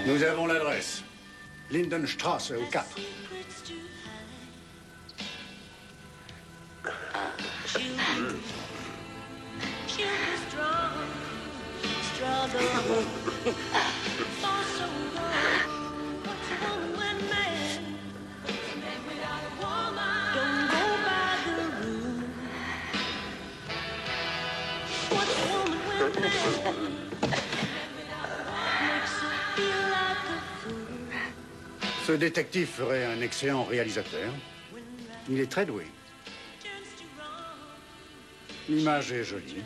Nous avons l'adresse. Lindenstrasse au 4. Ce détective ferait un excellent réalisateur. Il est très doué. L'image est jolie.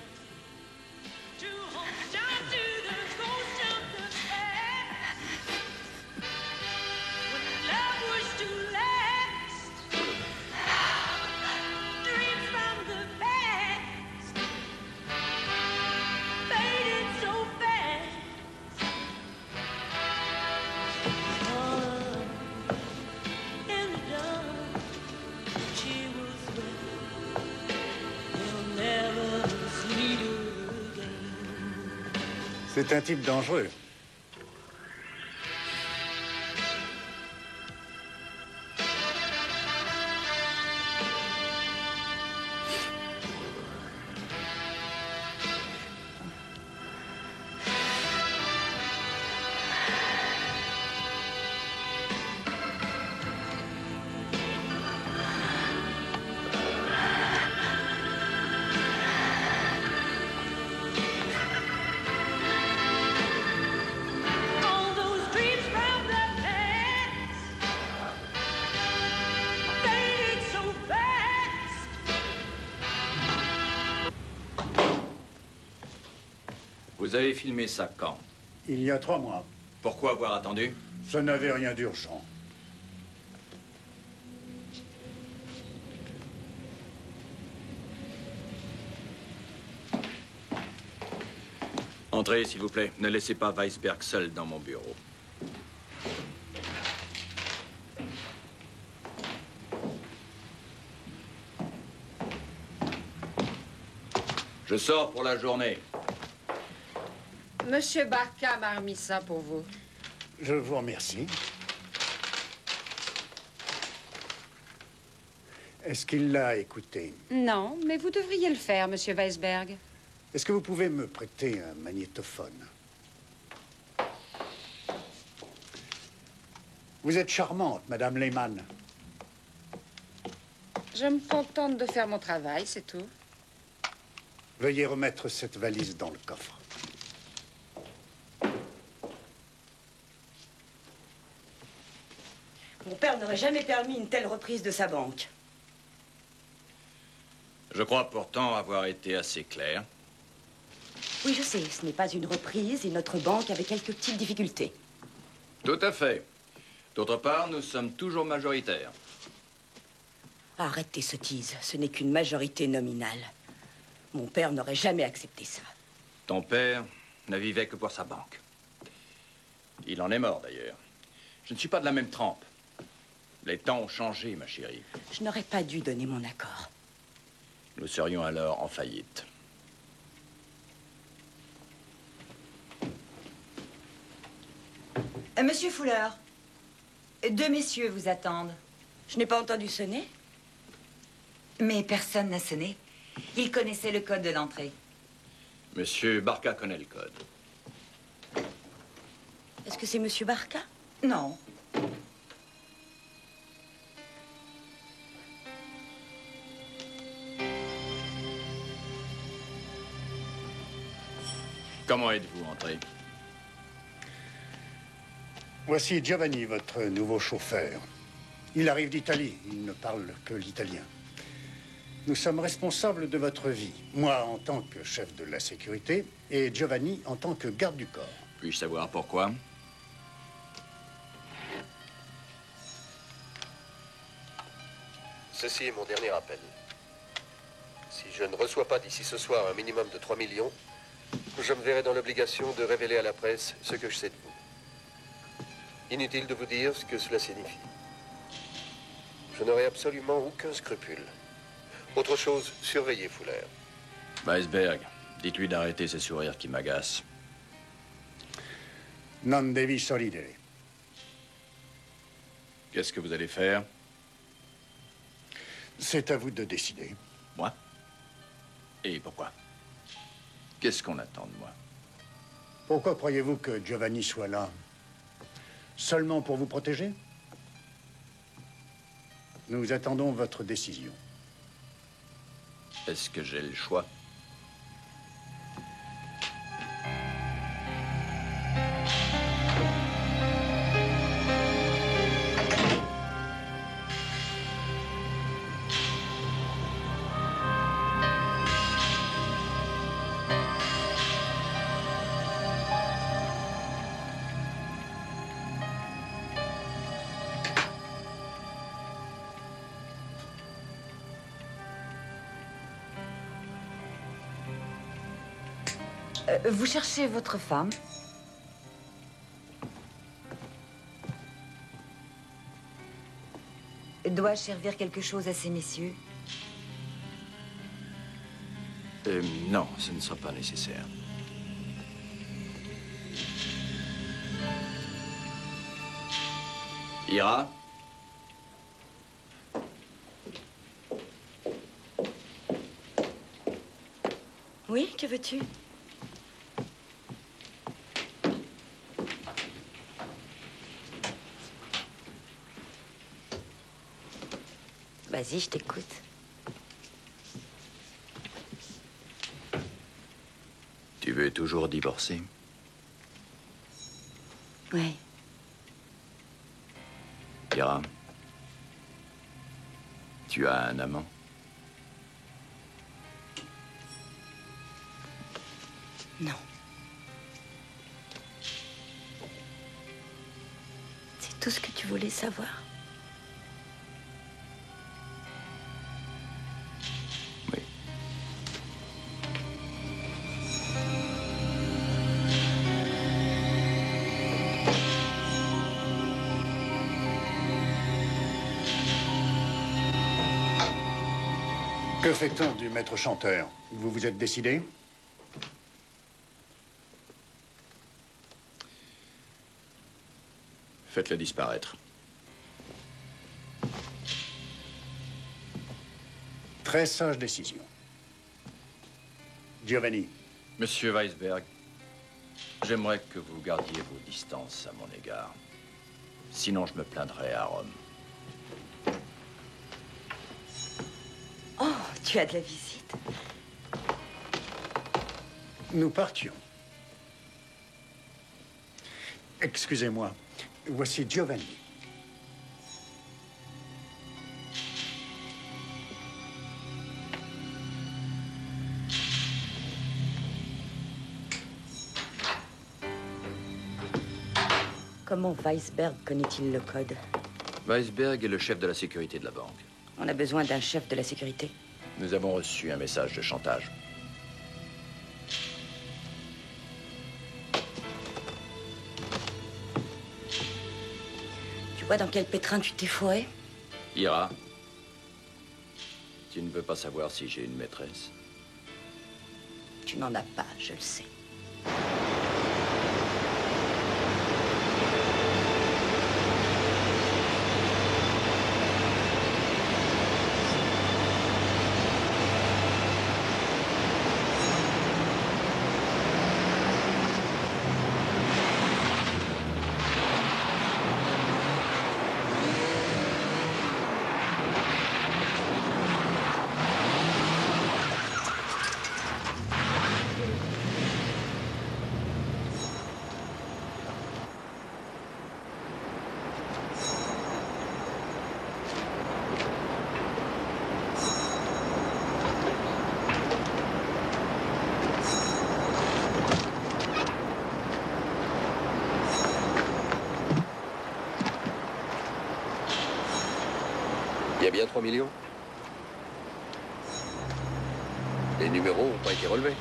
C'est un type dangereux. Vous avez filmé ça quand? Il y a 3 mois. Pourquoi avoir attendu? Ça n'avait rien d'urgent. Entrez, s'il vous plaît. Ne laissez pas Weisberg seul dans mon bureau. Je sors pour la journée. Monsieur Barca m'a remis ça pour vous. Je vous remercie. Est-ce qu'il l'a écouté? Non, mais vous devriez le faire, monsieur Weisberg. Est-ce que vous pouvez me prêter un magnétophone? Vous êtes charmante, Madame Lehmann. Je me contente de faire mon travail, c'est tout. Veuillez remettre cette valise dans le coffre. Mon père n'aurait jamais permis une telle reprise de sa banque. Je crois pourtant avoir été assez clair. Oui, je sais, ce n'est pas une reprise et notre banque avait quelques petites difficultés. Tout à fait. D'autre part, nous sommes toujours majoritaires. Arrête tes sottises, ce n'est qu'une majorité nominale. Mon père n'aurait jamais accepté ça. Ton père ne vivait que pour sa banque. Il en est mort, d'ailleurs. Je ne suis pas de la même trempe. Les temps ont changé, ma chérie. Je n'aurais pas dû donner mon accord. Nous serions alors en faillite. Monsieur Fuller, 2 messieurs vous attendent. Je n'ai pas entendu sonner. Mais personne n'a sonné. Ils connaissaient le code de l'entrée. Monsieur Barca connaît le code. Est-ce que c'est Monsieur Barca? Non. Comment êtes-vous entré? Voici Giovanni, votre nouveau chauffeur. Il arrive d'Italie. Il ne parle que l'italien. Nous sommes responsables de votre vie. Moi, en tant que chef de la sécurité, et Giovanni en tant que garde du corps. Puis-je savoir pourquoi? Ceci est mon dernier appel. Si je ne reçois pas d'ici ce soir un minimum de 3 millions, je me verrai dans l'obligation de révéler à la presse ce que je sais de vous. Inutile de vous dire ce que cela signifie. Je n'aurai absolument aucun scrupule. Autre chose, surveillez Fuller. Weisberg, dites-lui d'arrêter ces sourires qui m'agacent. Non devi sorridere. Qu'est-ce que vous allez faire? C'est à vous de décider. Moi? Et pourquoi? Qu'est-ce qu'on attend de moi? Pourquoi croyez-vous que Giovanni soit là? Seulement pour vous protéger? Nous attendons votre décision. Est-ce que j'ai le choix? Vous cherchez votre femme? Dois-je servir quelque chose à ces messieurs? Non, ce ne sera pas nécessaire. Ira? Oui, que veux-tu? Vas-y, je t'écoute. Tu veux toujours divorcer? Oui. Ira, tu as un amant? Non. C'est tout ce que tu voulais savoir. Oui. Que fait-on du maître chanteur? Vous vous êtes décidé? Faites-le disparaître. Très sage décision. Giovanni, Monsieur Weisberg, j'aimerais que vous gardiez vos distances à mon égard. Sinon, je me plaindrai à Rome. Oh, tu as de la visite. nous partions. Excusez-moi, voici Giovanni. Comment Weisberg connaît-il le code? Weisberg est le chef de la sécurité de la banque. On a besoin d'un chef de la sécurité. Nous avons reçu un message de chantage. Tu vois dans quel pétrin tu t'es fourré? Ira, tu ne veux pas savoir si j'ai une maîtresse? Tu n'en as pas, je le sais. Il y a bien 3 millions. Les numéros n'ont pas été relevés.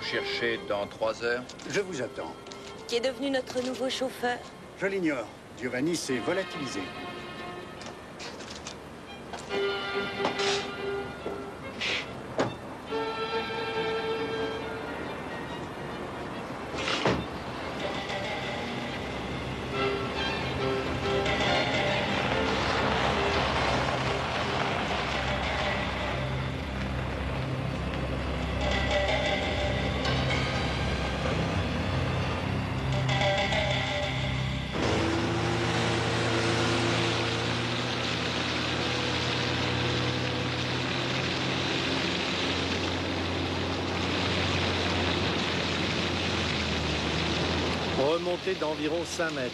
nous chercher dans 3 heures? Je vous attends. Qui est devenu notre nouveau chauffeur? Je l'ignore. Giovanni s'est volatilisé. Remontée d'environ 5 mètres.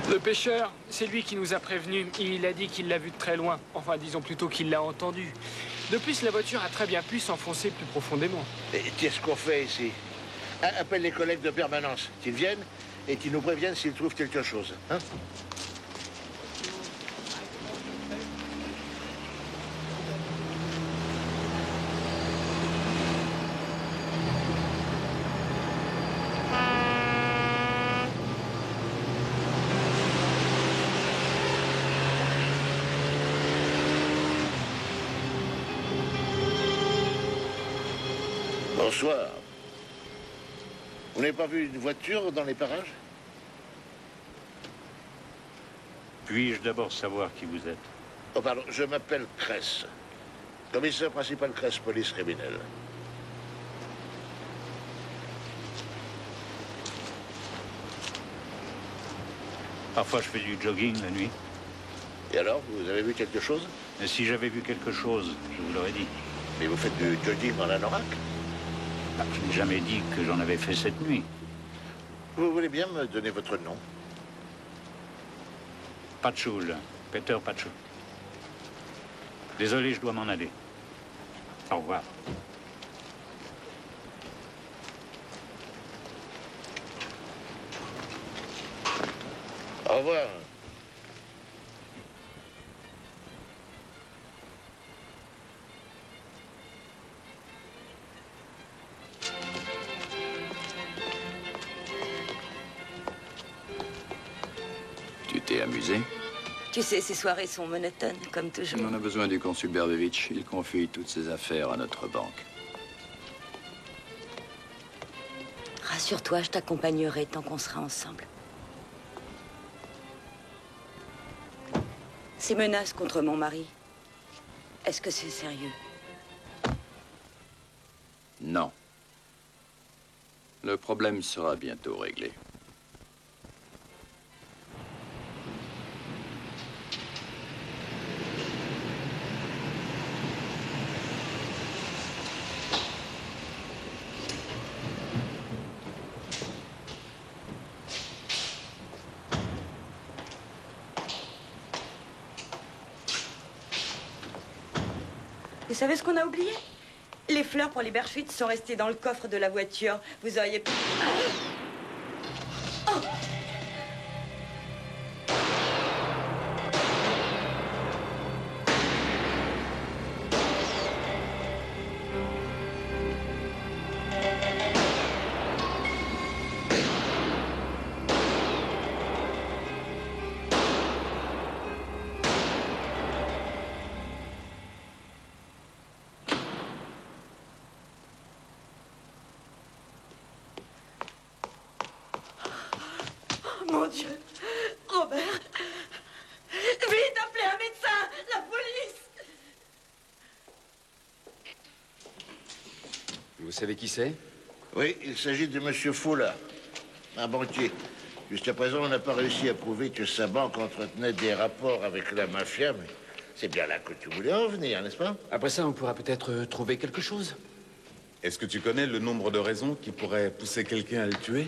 Le pêcheur, c'est lui qui nous a prévenus. Il a dit qu'il l'a vu de très loin. Enfin, disons plutôt qu'il l'a entendu. De plus, la voiture a très bien pu s'enfoncer plus profondément. Et qu'est-ce qu'on fait ici? Appelle les collègues de permanence. Qu'ils viennent et qu'ils nous préviennent s'ils trouvent quelque chose. Hein? Bonsoir. Vous n'avez pas vu une voiture dans les parages? Puis-je d'abord savoir qui vous êtes? Oh, pardon, je m'appelle Kress. Commissaire principal Kress, police criminelle. Parfois, je fais du jogging la nuit. Et alors, vous avez vu quelque chose? Mais si j'avais vu quelque chose, je vous l'aurais dit. Mais vous faites du jogging en anorak? Je n'ai jamais dit que j'en avais fait cette nuit. Vous voulez bien me donner votre nom? Patchoul, Peter Patchoul. Désolé, je dois m'en aller. Au revoir. Au revoir. Tu t'es amusé? Tu sais, ces soirées sont monotones, comme toujours. On a besoin du consul Berbevitch. Il confie toutes ses affaires à notre banque. Rassure-toi, je t'accompagnerai tant qu'on sera ensemble. Ces menaces contre mon mari, est-ce que c'est sérieux? Non. Le problème sera bientôt réglé. Vous savez ce qu'on a oublié? Les fleurs pour les Berchwitz sont restées dans le coffre de la voiture. Vous auriez pu... Oh! Mon Dieu! Robert! Vite, appelez un médecin! La police! Vous savez qui c'est? Oui, il s'agit de Monsieur Fowler, un banquier. Jusqu'à présent, on n'a pas réussi à prouver que sa banque entretenait des rapports avec la mafia, mais c'est bien là que tu voulais en venir, n'est-ce pas? Après ça, on pourra peut-être trouver quelque chose. Est-ce que tu connais le nombre de raisons qui pourraient pousser quelqu'un à le tuer?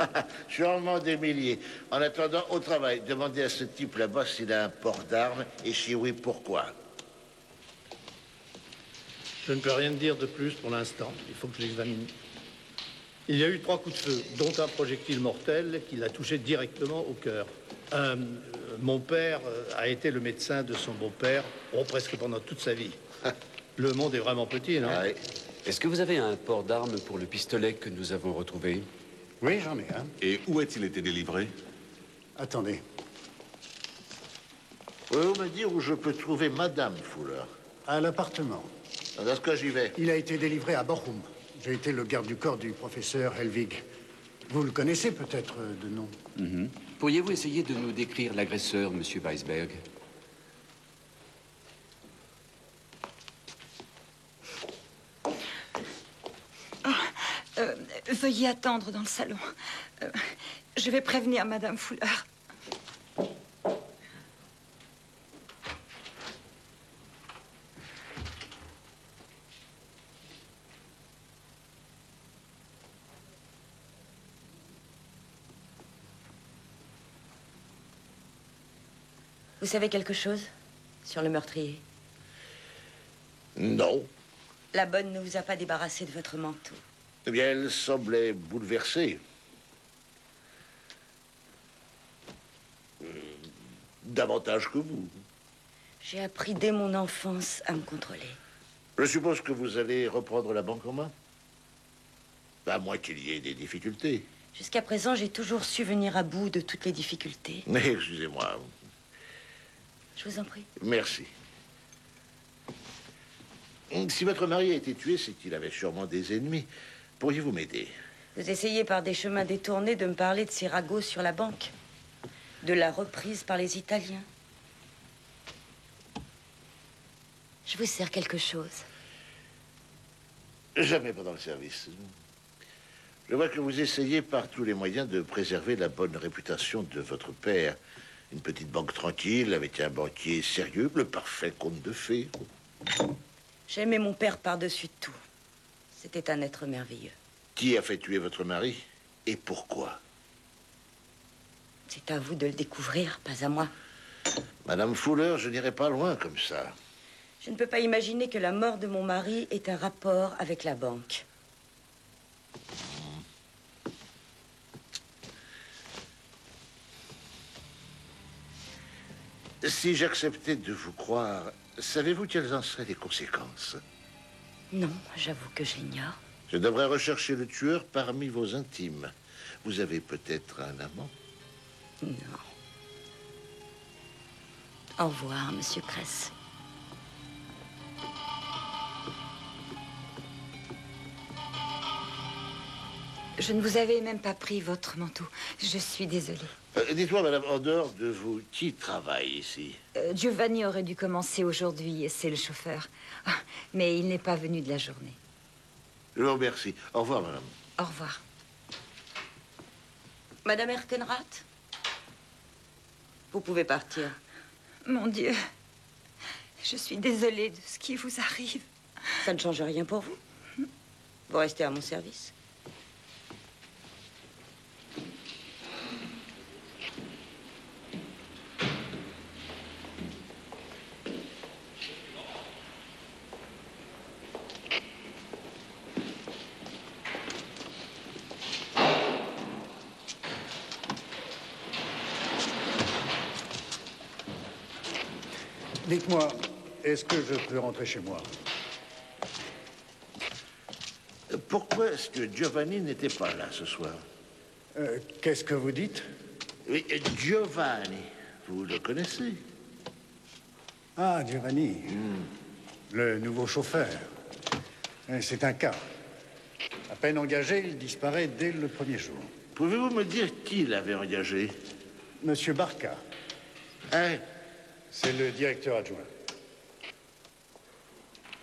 Sûrement des milliers. En attendant, au travail, demandez à ce type là-bas s'il a un port d'armes, et si oui, pourquoi. Je ne peux rien te dire de plus pour l'instant. Il faut que je l'examine. Il y a eu 3 coups de feu, dont un projectile mortel qui l'a touché directement au cœur. Mon père a été le médecin de son beau-père, presque pendant toute sa vie. Le monde est vraiment petit, non? Ouais. Est-ce que vous avez un port d'armes pour le pistolet que nous avons retrouvé? Oui, j'en ai un. Et où a-t-il été délivré? Attendez. Pouvez-vous me dire où je peux trouver Madame Fuller? À l'appartement. Dans ce cas, j'y vais. Il a été délivré à Bochum. J'ai été le garde du corps du professeur Helwig. Vous le connaissez peut-être de nom? Pourriez-vous essayer de nous décrire l'agresseur, Monsieur Weisberg? Veuillez attendre dans le salon. Je vais prévenir Madame Fuller. Vous savez quelque chose sur le meurtrier? Non. La bonne ne vous a pas débarrassé de votre manteau. Eh bien, elle semblait bouleversée. Davantage que vous. J'ai appris dès mon enfance à me contrôler. Je suppose que vous allez reprendre la banque en main? À moins qu'il y ait des difficultés. Jusqu'à présent, j'ai toujours su venir à bout de toutes les difficultés. Mais excusez-moi. Je vous en prie. Merci. Si votre mari a été tué, c'est qu'il avait sûrement des ennemis. Pourriez-vous m'aider? Vous essayez par des chemins détournés de me parler de ces ragots sur la banque, de la reprise par les Italiens. Je vous sers quelque chose? Jamais pendant le service. Je vois que vous essayez par tous les moyens de préserver la bonne réputation de votre père. Une petite banque tranquille, avec un banquier sérieux, le parfait conte de fées. J'aimais mon père par-dessus tout. C'était un être merveilleux. Qui a fait tuer votre mari? Et pourquoi? C'est à vous de le découvrir, pas à moi. Madame Fuller, je n'irai pas loin comme ça. Je ne peux pas imaginer que la mort de mon mari ait un rapport avec la banque. Si j'acceptais de vous croire, savez-vous quelles en seraient les conséquences? Non, j'avoue que je l'ignore. Je devrais rechercher le tueur parmi vos intimes. Vous avez peut-être un amant? Non. Au revoir, Monsieur Kress. Je ne vous avais même pas pris votre manteau. Je suis désolée. Dites-moi, madame, en dehors de vous, qui travaille ici? Giovanni aurait dû commencer aujourd'hui, c'est le chauffeur. Ah, mais il n'est pas venu de la journée. Je vous remercie. Au revoir, madame. Au revoir. Madame Erkenrath, vous pouvez partir. Mon Dieu, je suis désolée de ce qui vous arrive. Ça ne change rien pour vous. Vous restez à mon service. Dites-moi, est-ce que je peux rentrer chez moi? Pourquoi est-ce que Giovanni n'était pas là ce soir? Qu'est-ce que vous dites? Oui, Giovanni, vous le connaissez? Ah, Giovanni. Le nouveau chauffeur. C'est un cas. À peine engagé, il disparaît dès le premier jour. Pouvez-vous me dire qui l'avait engagé? Monsieur Barca. Hein? C'est le directeur adjoint.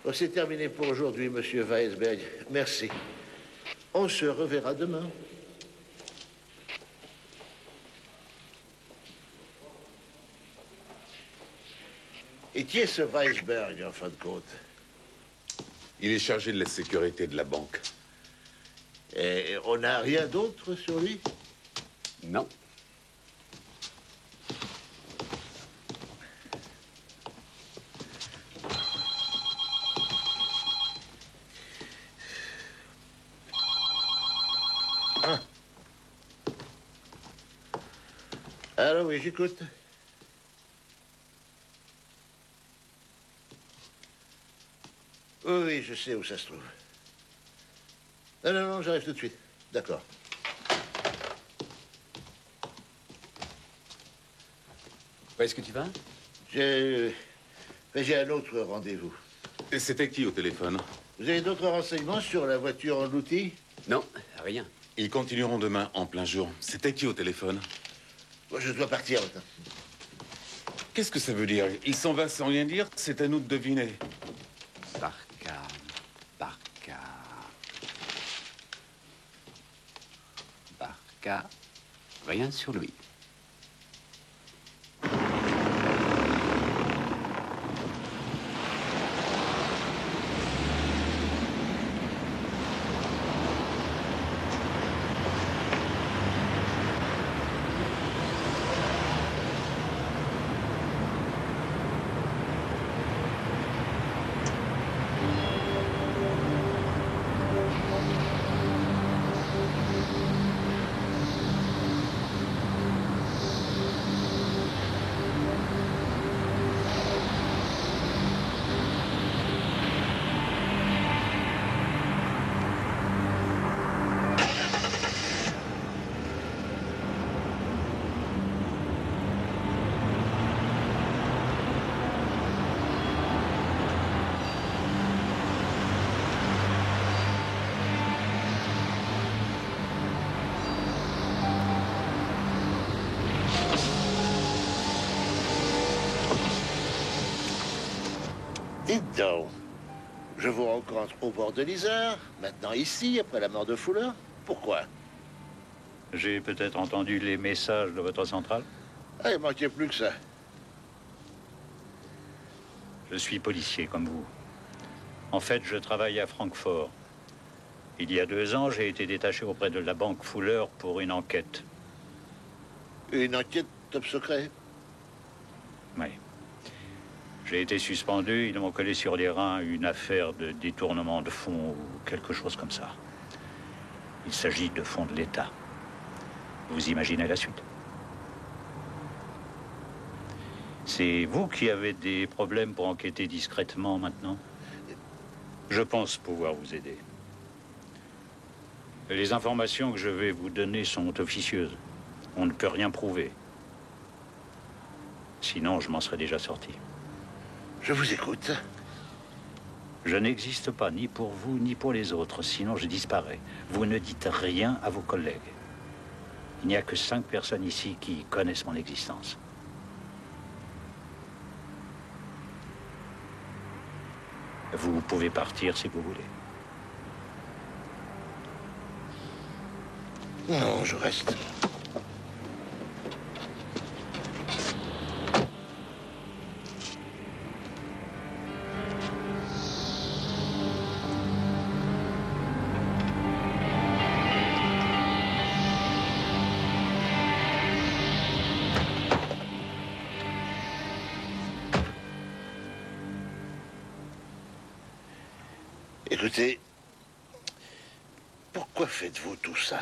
Oh, c'est terminé pour aujourd'hui, monsieur Weisberg. Merci. On se reverra demain. Et qui est ce Weisberg, en fin de compte? Il est chargé de la sécurité de la banque. Et on n'a rien d'autre sur lui? Non. Alors oui, j'écoute. Oui, je sais où ça se trouve. Non, j'arrive tout de suite. D'accord. Où est-ce que tu vas? J'ai un autre rendez-vous. Et c'était qui au téléphone? Vous avez d'autres renseignements sur la voiture engloutie? Non, rien. Ils continueront demain en plein jour. C'était qui au téléphone? Moi, je dois partir maintenant. Qu'est-ce que ça veut dire? Il s'en va sans rien dire? C'est à nous de deviner. Barca, rien sur lui. Dites donc, je vous rencontre au bord de l'Isère, maintenant ici, après la mort de Fuller. Pourquoi? J'ai peut-être entendu les messages de votre centrale. Ah, il manquait plus que ça. Je suis policier comme vous. En fait, je travaille à Francfort. Il y a 2 ans, j'ai été détaché auprès de la banque Fuller pour une enquête. Une enquête top secret? Oui. J'ai été suspendu, ils m'ont collé sur les reins une affaire de détournement de fonds ou quelque chose comme ça. Il s'agit de fonds de l'État. Vous imaginez la suite? C'est vous qui avez des problèmes pour enquêter discrètement maintenant? Je pense pouvoir vous aider. Les informations que je vais vous donner sont officieuses. On ne peut rien prouver. Sinon, je m'en serais déjà sorti. Je vous écoute. Je n'existe pas ni pour vous ni pour les autres, sinon je disparais. Vous ne dites rien à vos collègues. Il n'y a que 5 personnes ici qui connaissent mon existence. Vous pouvez partir si vous voulez. Non, je reste. Écoutez, pourquoi faites-vous tout ça?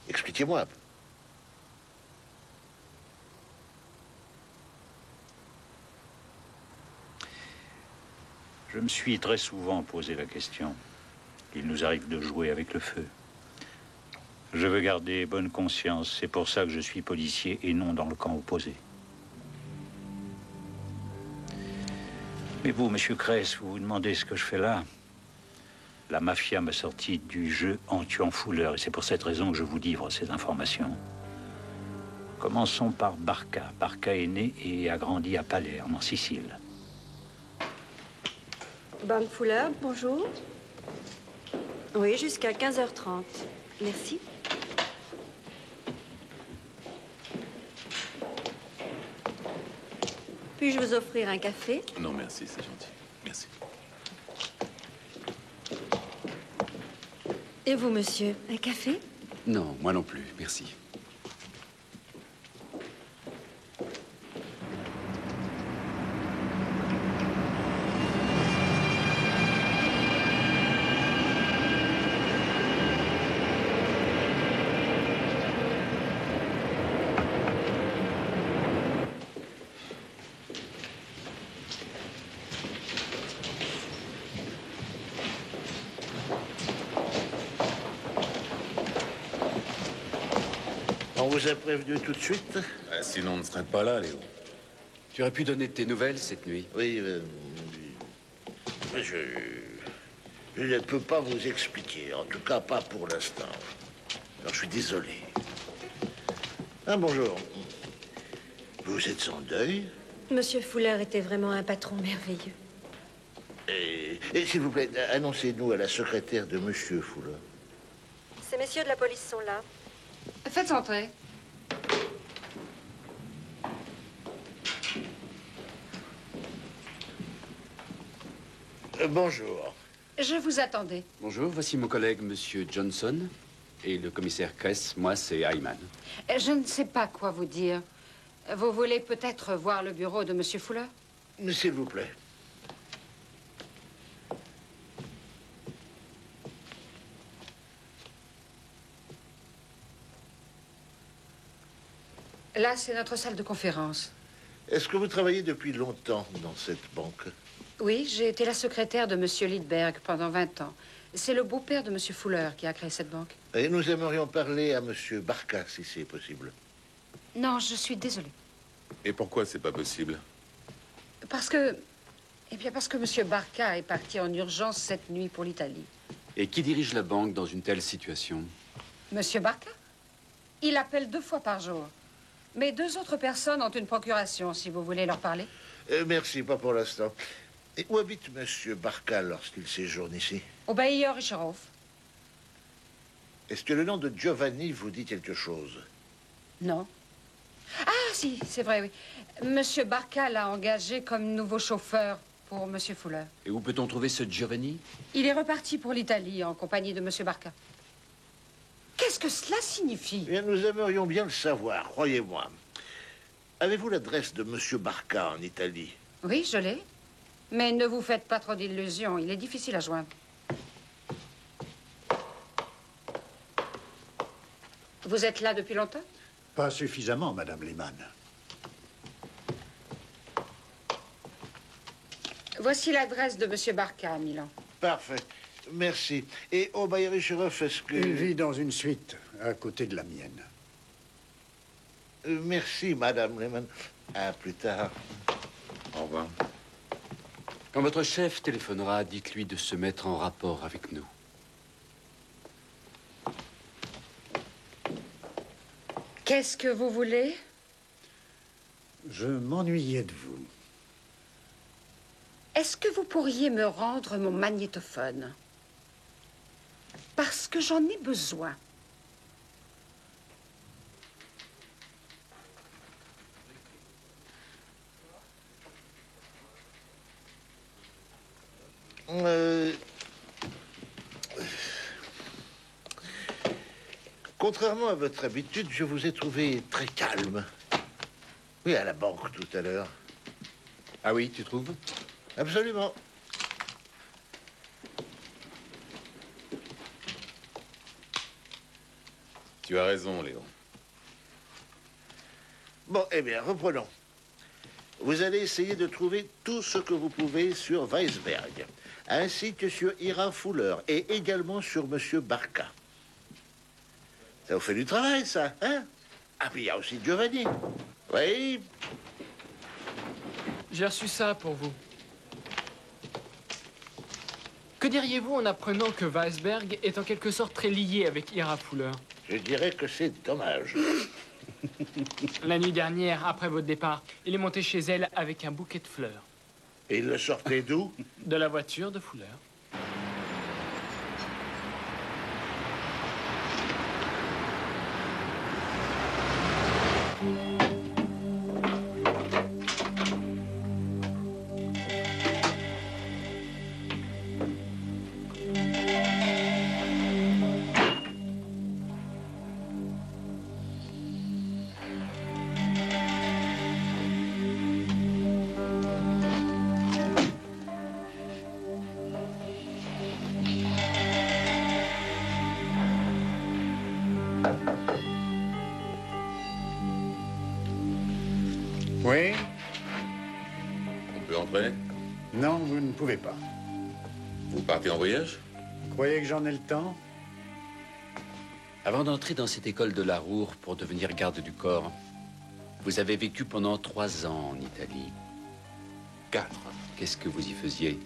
Expliquez-moi un peu. Je me suis très souvent posé la question. Il nous arrive de jouer avec le feu. Je veux garder bonne conscience. C'est pour ça que je suis policier et non dans le camp opposé. Mais vous, monsieur Kress, vous vous demandez ce que je fais là? La mafia m'a sorti du jeu en tuant Fuller, et c'est pour cette raison que je vous livre ces informations. Commençons par Barca. Barca est né et a grandi à Palerme, en Sicile. Banque Fuller, bonjour. Oui, jusqu'à 15h30. Merci. Puis-je vous offrir un café? Non, merci, c'est gentil. Merci. Et vous, monsieur, un café? Non, moi non plus, merci. vous a prévenu tout de suite? Sinon, on ne serait pas là, Léo. Tu aurais pu donner de tes nouvelles cette nuit? Oui, je ne peux pas vous expliquer. En tout cas, pas pour l'instant. Alors, je suis désolé. Ah, bonjour. Vous êtes en deuil? Monsieur Fuller était vraiment un patron merveilleux. Et s'il vous plaît, annoncez-nous à la secrétaire de Monsieur Fuller. Ces messieurs de la police sont là. Faites entrer. Bonjour. Je vous attendais. Bonjour, voici mon collègue, Monsieur Johnson. Et le commissaire Kress, moi, c'est Hyman. Je ne sais pas quoi vous dire. Vous voulez peut-être voir le bureau de Monsieur Fuller? S'il vous plaît. Là, c'est notre salle de conférence. Est-ce que vous travaillez depuis longtemps dans cette banque? Oui, j'ai été la secrétaire de Monsieur Lidberg pendant 20 ans. C'est le beau-père de Monsieur Fuller qui a créé cette banque. Et nous aimerions parler à Monsieur Barca, si c'est possible. Non, je suis désolée. Et pourquoi c'est pas possible? Parce que... Eh bien, parce que Monsieur Barca est parti en urgence cette nuit pour l'Italie. Et qui dirige la banque dans une telle situation? Monsieur Barca? Il appelle 2 fois par jour. Mais 2 autres personnes ont une procuration, si vous voulez leur parler. Merci, pas pour l'instant. Et où habite Monsieur Barca lorsqu'il séjourne ici? Au Baillieur Richerhof. Est-ce que le nom de Giovanni vous dit quelque chose? Non. Ah, si, c'est vrai, oui. Monsieur Barca l'a engagé comme nouveau chauffeur pour Monsieur Fuller. Et où peut-on trouver ce Giovanni? Il est reparti pour l'Italie en compagnie de Monsieur Barca. Qu'est-ce que cela signifie? Bien, nous aimerions bien le savoir, croyez-moi. Avez-vous l'adresse de Monsieur Barca en Italie? Oui, je l'ai. Mais ne vous faites pas trop d'illusions. Il est difficile à joindre. Vous êtes là depuis longtemps? Pas suffisamment, Madame Lehmann. Voici l'adresse de Monsieur Barca à Milan. Parfait. Merci. Et au Bayerische Hof, est-ce que... Il vit dans une suite à côté de la mienne. Merci, Madame Lehmann. À plus tard. Au revoir. Quand votre chef téléphonera, dites-lui de se mettre en rapport avec nous. Qu'est-ce que vous voulez? Je m'ennuyais de vous. Est-ce que vous pourriez me rendre mon magnétophone? Parce que j'en ai besoin. Contrairement à votre habitude, je vous ai trouvé très calme. Oui, à la banque tout à l'heure. Ah oui, tu trouves? Absolument. Tu as raison, Léo. Bon, eh bien, reprenons. Vous allez essayer de trouver tout ce que vous pouvez sur Weisberg, ainsi que sur Ira Fuller, et également sur Monsieur Barca. Ça vous fait du travail, ça, hein? Ah, puis il y a aussi Giovanni. Oui. J'ai reçu ça pour vous. Que diriez-vous en apprenant que Weisberg est en quelque sorte très lié avec Ira Fuller? Je dirais que c'est dommage. La nuit dernière, après votre départ, il est monté chez elle avec un bouquet de fleurs. Et il le sortait d'où? De la voiture de Fuller. Oui? On peut entrer? Non, vous ne pouvez pas. Vous partez en voyage? Vous croyez que j'en ai le temps? Avant d'entrer dans cette école de la Roure pour devenir garde du corps, vous avez vécu pendant 3 ans en Italie. 4. Qu'est-ce que vous y faisiez?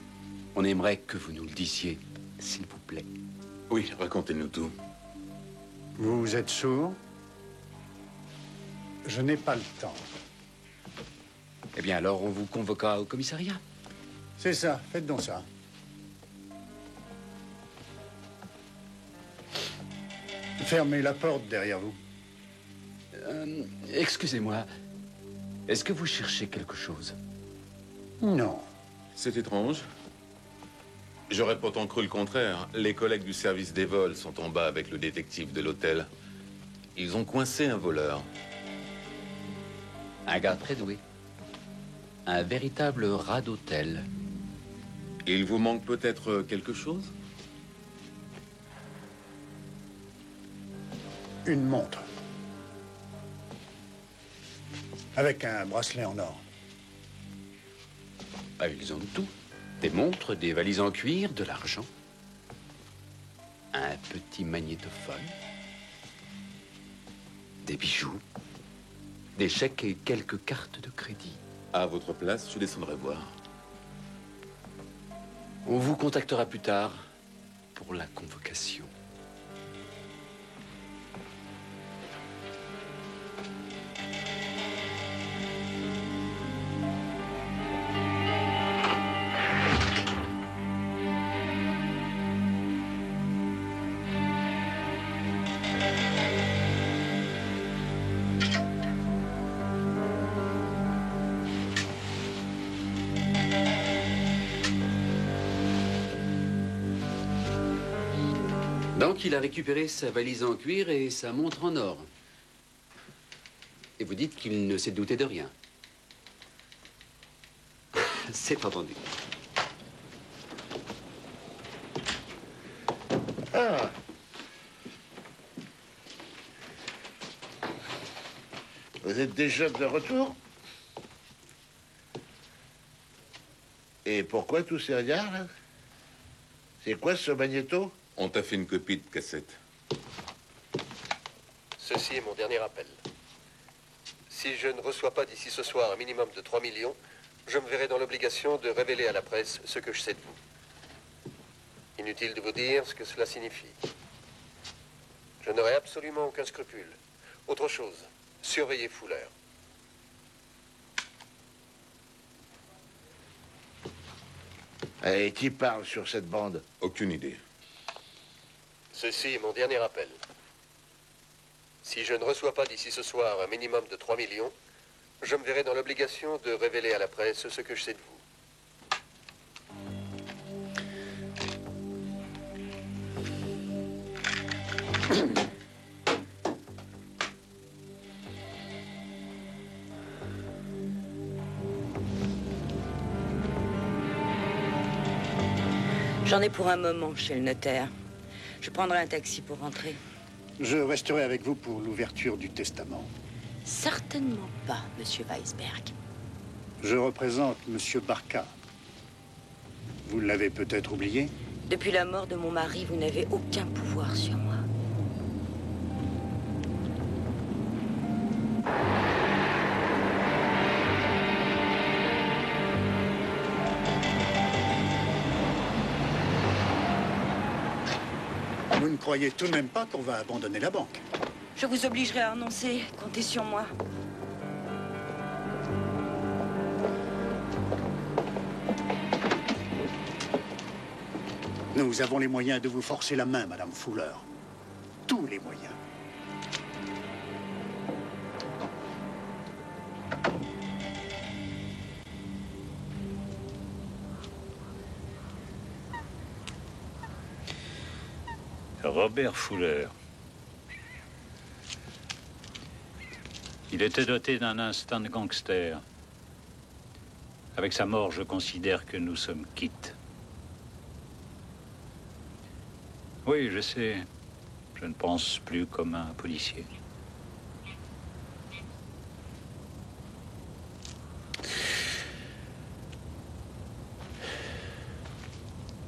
On aimerait que vous nous le disiez, s'il vous plaît. Oui, racontez-nous tout. Vous êtes sourd? Je n'ai pas le temps. Eh bien, alors, on vous convoquera au commissariat. C'est ça, faites donc ça. Fermez la porte derrière vous. Excusez-moi. Est-ce que vous cherchez quelque chose? Non. C'est étrange. J'aurais pourtant cru le contraire. Les collègues du service des vols sont en bas avec le détective de l'hôtel. Ils ont coincé un voleur. Un gars très doué. Un véritable rat d'hôtel. Il vous manque peut-être quelque chose? Une montre. Avec un bracelet en or. Ah, ils ont tout. Des montres, des valises en cuir, de l'argent. Un petit magnétophone. Des bijoux. Des chèques et quelques cartes de crédit. À votre place, je descendrai voir. On vous contactera plus tard pour la convocation. Donc, il a récupéré sa valise en cuir et sa montre en or. Et vous dites qu'il ne s'est douté de rien. C'est entendu. Ah. Vous êtes déjà de retour? Et pourquoi tous ces regards, là? C'est quoi ce magnéto? On t'a fait une copie de cassette. Ceci est mon dernier appel. Si je ne reçois pas d'ici ce soir un minimum de 3 millions, je me verrai dans l'obligation de révéler à la presse ce que je sais de vous. Inutile de vous dire ce que cela signifie. Je n'aurai absolument aucun scrupule. Autre chose, surveillez Fuller. Et qui parle sur cette bande? Aucune idée. Ceci est mon dernier appel. Si je ne reçois pas d'ici ce soir un minimum de 3 millions, je me verrai dans l'obligation de révéler à la presse ce que je sais de vous. J'en ai pour un moment chez le notaire. Je prendrai un taxi pour rentrer. Je resterai avec vous pour l'ouverture du testament. Certainement pas, monsieur Weisberg. Je représente monsieur Barca. Vous l'avez peut-être oublié? Depuis la mort de mon mari, vous n'avez aucun pouvoir sur moi. Vous ne croyez tout de même pas qu'on va abandonner la banque? Je vous obligerai à renoncer. Comptez sur moi. Nous avons les moyens de vous forcer la main, Madame Fuller. Tous les moyens. Robert Fuller. Il était doté d'un instinct de gangster. Avec sa mort, je considère que nous sommes quittes. Oui, je sais. Je ne pense plus comme un policier.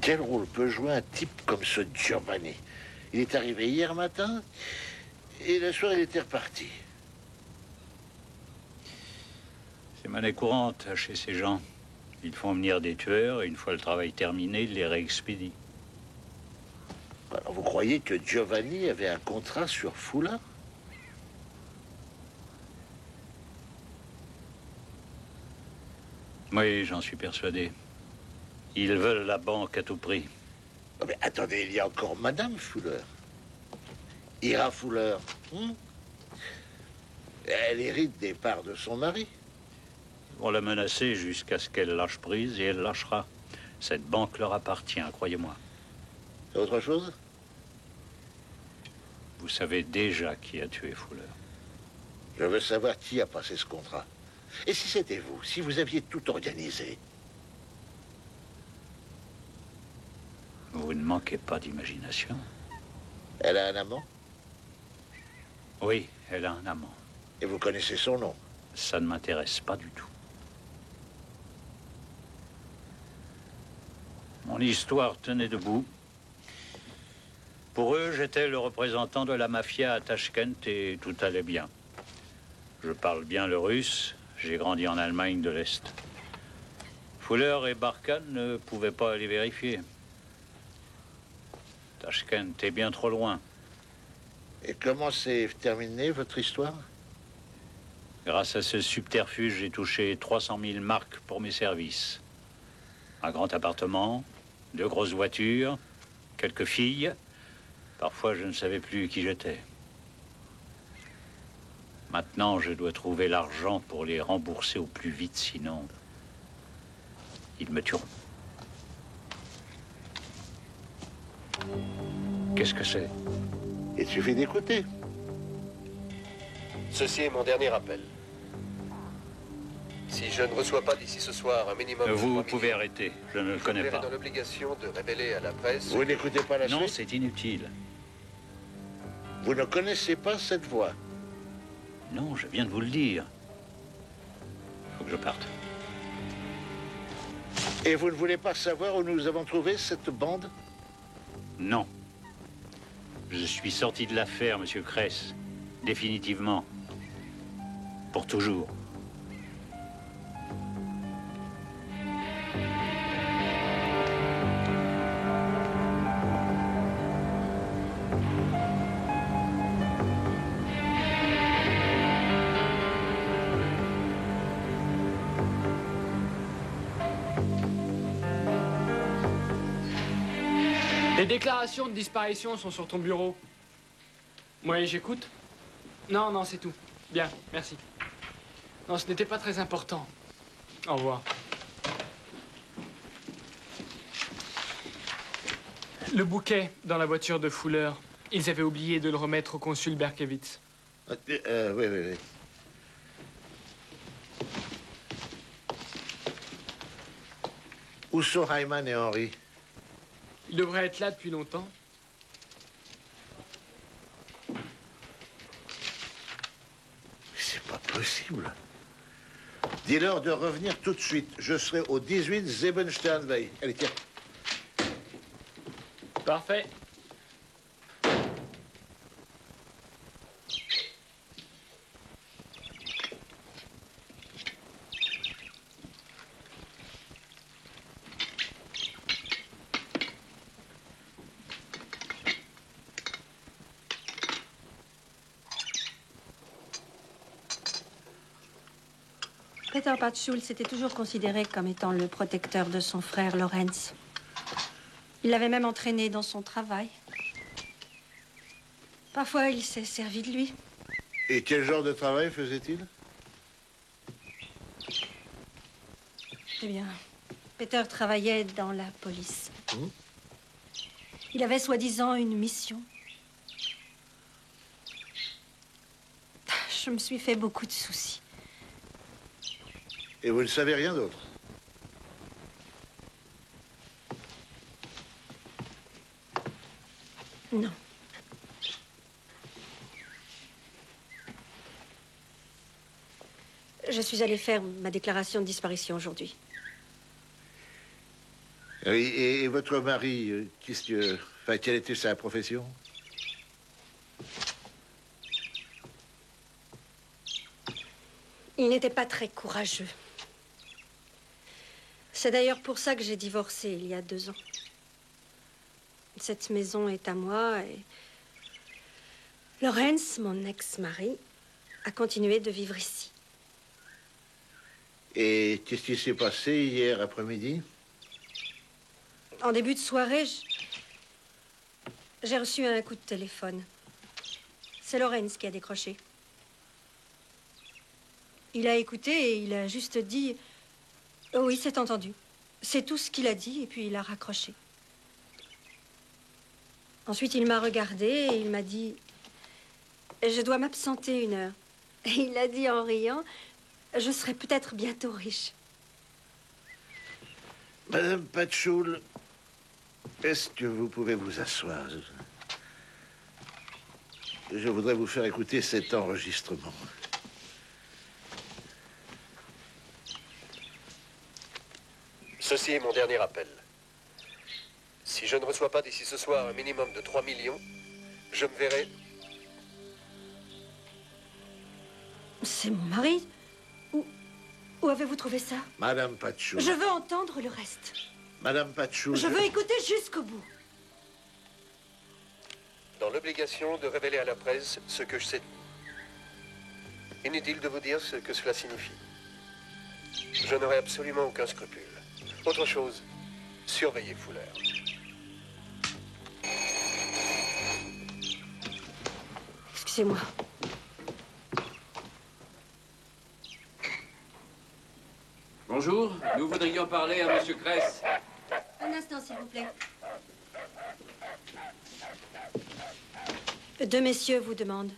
Quel rôle peut jouer un type comme ce Giovanni? Il est arrivé hier matin, Et le soir, il était reparti. C'est monnaie courante chez ces gens. Ils font venir des tueurs et une fois le travail terminé, ils les réexpédient. Alors, vous croyez que Giovanni avait un contrat sur Fuller? Oui, j'en suis persuadé. Ils veulent la banque à tout prix. Oh, mais attendez, il y a encore Madame Fuller. Ira Fuller. Elle hérite des parts de son mari. Ils vont la menacer jusqu'à ce qu'elle lâche prise et elle lâchera. Cette banque leur appartient, croyez-moi. C'est autre chose? Vous savez déjà qui a tué Fuller. Je veux savoir qui a passé ce contrat. Et si c'était vous, si vous aviez tout organisé? Vous ne manquez pas d'imagination. Elle a un amant? Oui, elle a un amant. Et vous connaissez son nom? Ça ne m'intéresse pas du tout. Mon histoire tenait debout. Pour eux, j'étais le représentant de la mafia à Tachkent et tout allait bien. Je parle bien le russe, j'ai grandi en Allemagne de l'Est. Fuller et Barkhane ne pouvaient pas aller vérifier. Tachkent est bien trop loin. Et comment s'est terminée votre histoire? Grâce à ce subterfuge, j'ai touché 300 000 marks pour mes services. Un grand appartement, 2 grosses voitures, quelques filles. Parfois, je ne savais plus qui j'étais. Maintenant, je dois trouver l'argent pour les rembourser au plus vite, sinon ils me tueront. Qu'est-ce que c'est? Il suffit d'écouter. Ceci est mon dernier appel. Si je ne reçois pas d'ici ce soir un minimum de Vous 3 pouvez arrêter, je ne le connais je pas. serai dans l'obligation de révéler à la presse... Vous n'écoutez pas la suite? Non, c'est inutile. Vous ne connaissez pas cette voix? Non, je viens de vous le dire. Faut que je parte. Et vous ne voulez pas savoir où nous avons trouvé cette bande? Non. Je suis sorti de l'affaire, monsieur Kress. Définitivement. Pour toujours. Les déclarations de disparition sont sur ton bureau. Oui, j'écoute. Non, non, c'est tout. Bien, merci. Non, ce n'était pas très important. Au revoir. Le bouquet dans la voiture de Fuller, ils avaient oublié de le remettre au consul Berkewitz. Oui. Où sont Hyman et Henry? Ils devraient être là depuis longtemps. C'est pas possible. Dis-leur de revenir tout de suite. Je serai au 18 Zebensternweg. Allez, tiens. Parfait. Peter Patschul s'était toujours considéré comme étant le protecteur de son frère Lorenz. Il l'avait même entraîné dans son travail. Parfois, il s'est servi de lui. Et quel genre de travail faisait-il? Eh bien, Peter travaillait dans la police. Il avait soi-disant une mission. Je me suis fait beaucoup de soucis. Et vous ne savez rien d'autre? Non. Je suis allée faire ma déclaration de disparition aujourd'hui. Oui, et votre mari, quelle était sa profession? Il n'était pas très courageux. C'est d'ailleurs pour ça que j'ai divorcé il y a 2 ans. Cette maison est à moi et Lawrence, mon ex-mari, a continué de vivre ici. Et qu'est-ce qui s'est passé hier après-midi? En début de soirée, j'ai reçu un coup de téléphone. C'est Lawrence qui a décroché. Il a écouté et il a juste dit... Oh oui, c'est entendu. C'est tout ce qu'il a dit et puis il a raccroché. Ensuite, il m'a regardé et il m'a dit... Je dois m'absenter 1 heure. Et il a dit en riant... Je serai peut-être bientôt riche. Madame Patchoul, est-ce que vous pouvez vous asseoir? Je voudrais vous faire écouter cet enregistrement. Ceci est mon dernier appel. Si je ne reçois pas d'ici ce soir un minimum de 3 millions, je me verrai... C'est mon mari. Où avez-vous trouvé ça? Madame Patchoul. Je veux entendre le reste. Madame Patchoul. Je veux écouter jusqu'au bout. Dans l'obligation de révéler à la presse ce que je sais de vous. Inutile de vous dire ce que cela signifie. Je n'aurai absolument aucun scrupule. Autre chose, surveillez Fuller. Excusez-moi. Bonjour, nous voudrions parler à Monsieur Kress. Un instant, s'il vous plaît. 2 messieurs vous demandent.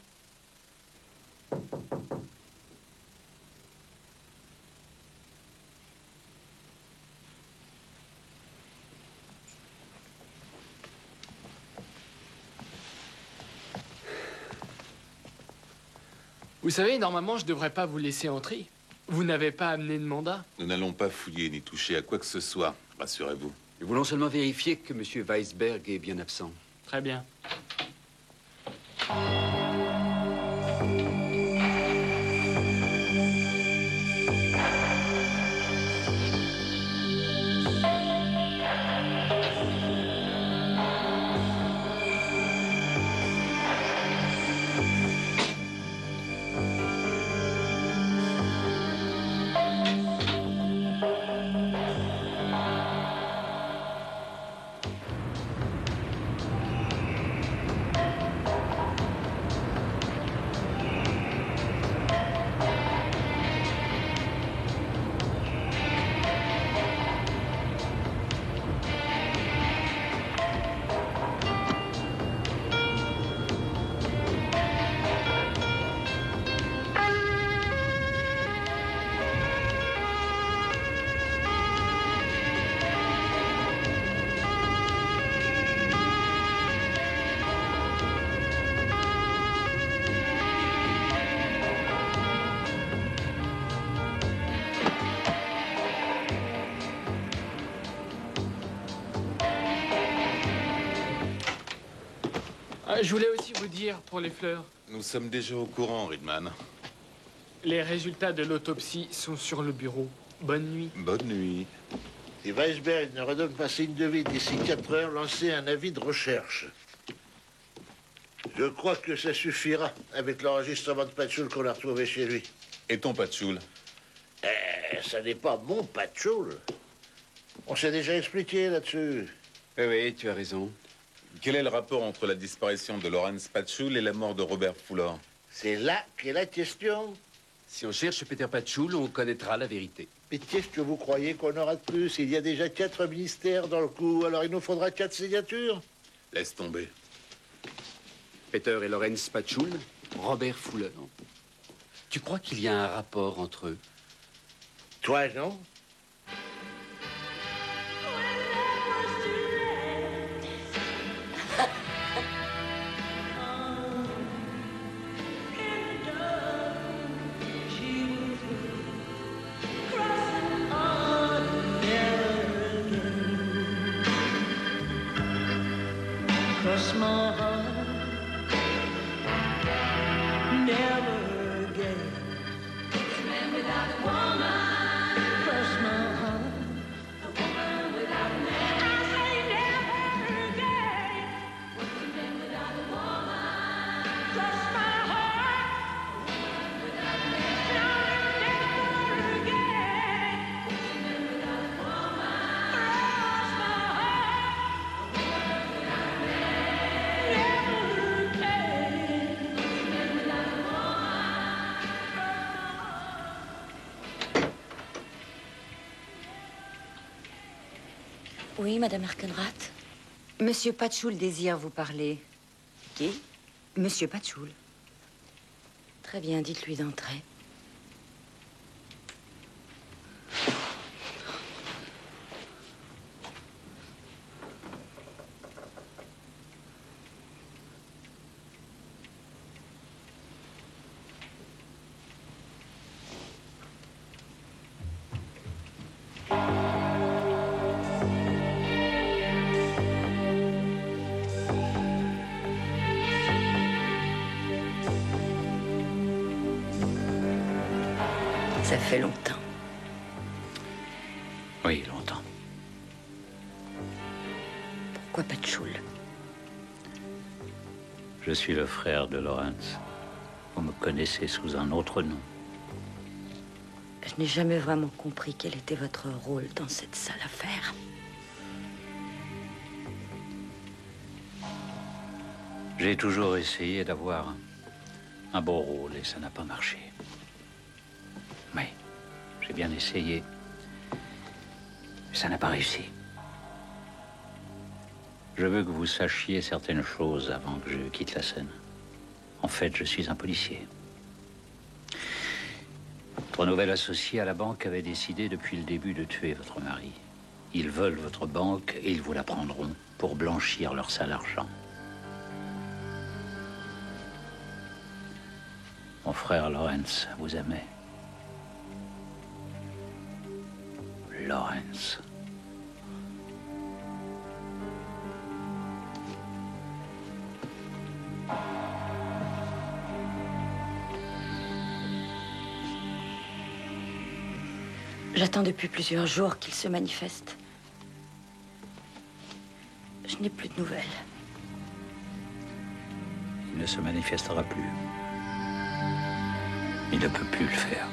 Vous savez, normalement, je ne devrais pas vous laisser entrer. Vous n'avez pas amené de mandat. Nous n'allons pas fouiller ni toucher à quoi que ce soit, rassurez-vous. Nous voulons seulement vérifier que Monsieur Weisberg est bien absent. Très bien. Je voulais aussi vous dire, pour les fleurs... Nous sommes déjà au courant, Ridman. Les résultats de l'autopsie sont sur le bureau. Bonne nuit. Bonne nuit. Si Weisberg ne redonne pas signe de vie d'ici 4 heures, lancez un avis de recherche. Je crois que ça suffira avec l'enregistrement de Patchoul qu'on a retrouvé chez lui. Et ton Patchoul? Ça n'est pas mon Patchoul. On s'est déjà expliqué là-dessus. Oui, tu as raison. Quel est le rapport entre la disparition de Lawrence Patchoul et la mort de Robert Fuller? C'est là qu'est la question. Si on cherche Peter Patchoul, on connaîtra la vérité. Mais qu'est-ce que vous croyez qu'on aura de plus? Il y a déjà 4 ministères dans le coup, alors il nous faudra 4 signatures. Laisse tomber. Peter et Lawrence Patchoul, Robert Fuller. Tu crois qu'il y a un rapport entre eux? Toi, non? Cross my heart, never again. Oui, Madame Arkenrath. Monsieur Patchoul désire vous parler. Qui? Monsieur Patchoul. Très bien, dites-lui d'entrer. Ça fait longtemps. Oui, longtemps. Pourquoi Patchoul? Je suis le frère de Lawrence. Vous me connaissez sous un autre nom. Je n'ai jamais vraiment compris quel était votre rôle dans cette sale affaire. J'ai toujours essayé d'avoir un beau rôle et ça n'a pas marché. Oui, j'ai bien essayé. Mais ça n'a pas réussi. Je veux que vous sachiez certaines choses avant que je quitte la scène. En fait, je suis un policier. Votre nouvel associé à la banque avait décidé depuis le début de tuer votre mari. Ils veulent votre banque et ils vous la prendront pour blanchir leur sale argent. Mon frère Lawrence vous aimait. Lawrence. J'attends depuis plusieurs jours qu'il se manifeste. Je n'ai plus de nouvelles. Il ne se manifestera plus. Il ne peut plus le faire.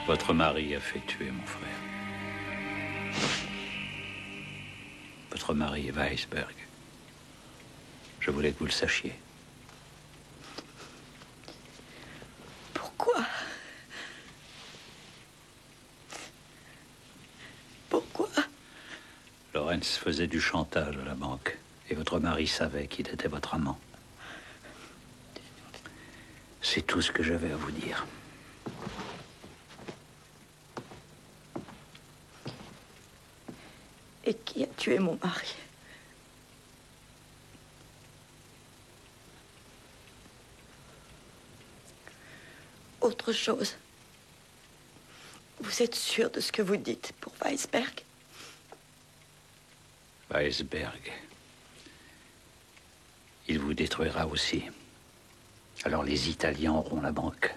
Votre mari a fait tuer mon frère. Votre mari est Weisberg. Je voulais que vous le sachiez. Pourquoi? Pourquoi? Lawrence faisait du chantage à la banque. Et votre mari savait qu'il était votre amant. C'est tout ce que j'avais à vous dire. Et qui a tué mon mari? Autre chose. Vous êtes sûr de ce que vous dites pour Weisberg? Weisberg. Il vous détruira aussi. Alors les Italiens auront la banque.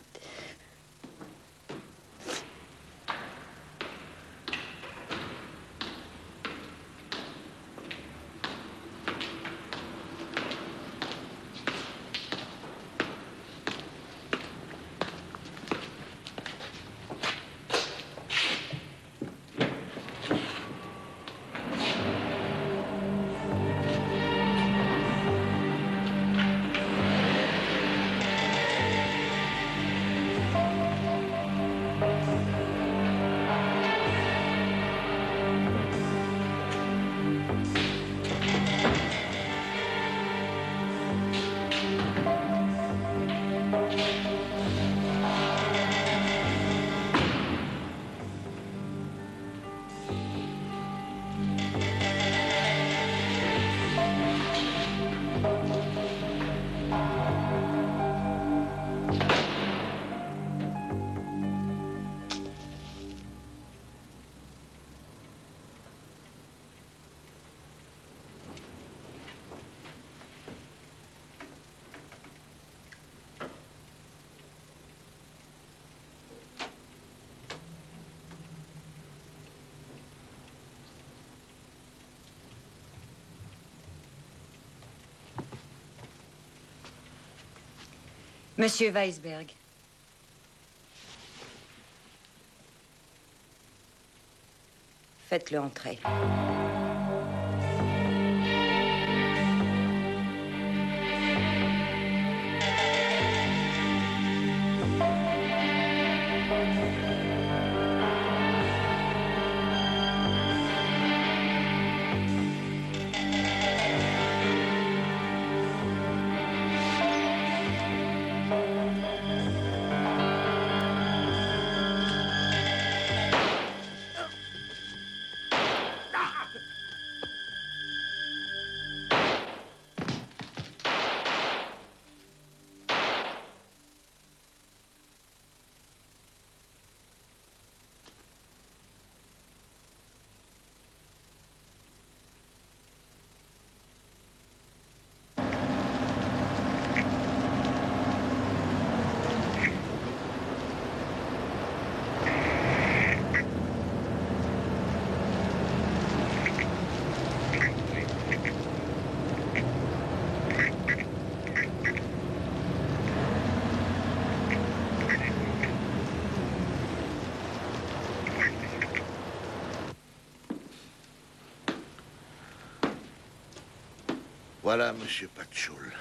Monsieur Weisberg. Faites-le entrer. Voilà, Monsieur Patchoul.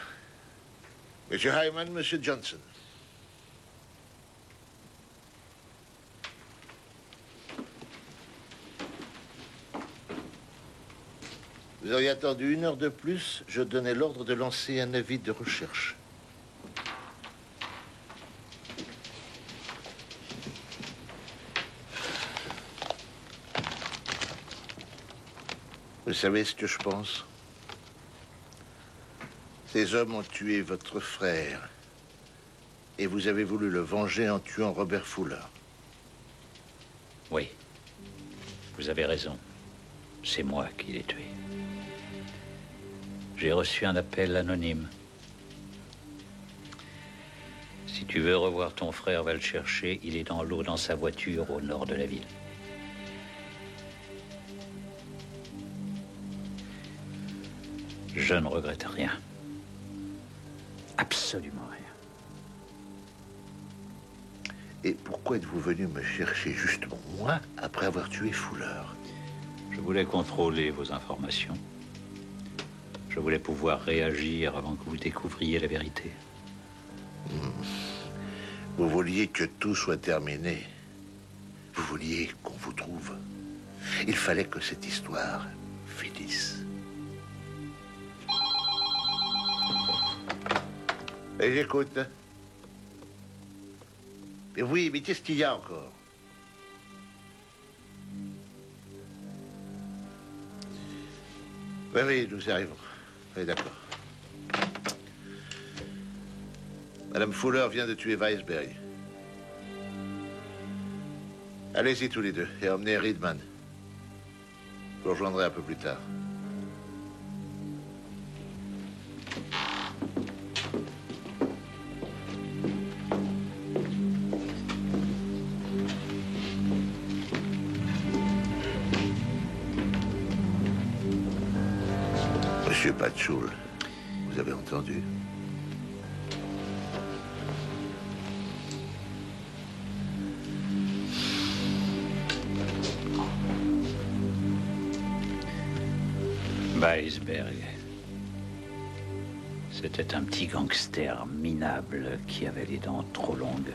Monsieur Hyman, Monsieur Johnson. Vous auriez attendu 1 heure de plus, je donnais l'ordre de lancer un avis de recherche. Vous savez ce que je pense? Ces hommes ont tué votre frère. Et vous avez voulu le venger en tuant Robert Fuller. Oui. Vous avez raison. C'est moi qui l'ai tué. J'ai reçu un appel anonyme. Si tu veux revoir ton frère, va le chercher. Il est dans l'eau dans sa voiture au nord de la ville. Je ne regrette rien. Absolument rien. Et pourquoi êtes-vous venu me chercher justement moi après avoir tué Fuller? Je voulais contrôler vos informations. Je voulais pouvoir réagir avant que vous découvriez la vérité. Vous vouliez que tout soit terminé. Vous vouliez qu'on vous trouve. Il fallait que cette histoire finisse. Et j'écoute. Et oui, mais qu'est-ce qu'il y a encore? Oui, nous y arrivons. Oui, d'accord. Madame Fuller vient de tuer Weisberg. Allez-y tous les deux et emmenez Riedman. Je vous rejoindrai un peu plus tard. Monsieur Patchoul, vous avez entendu? Weisberg. C'était un petit gangster minable qui avait les dents trop longues.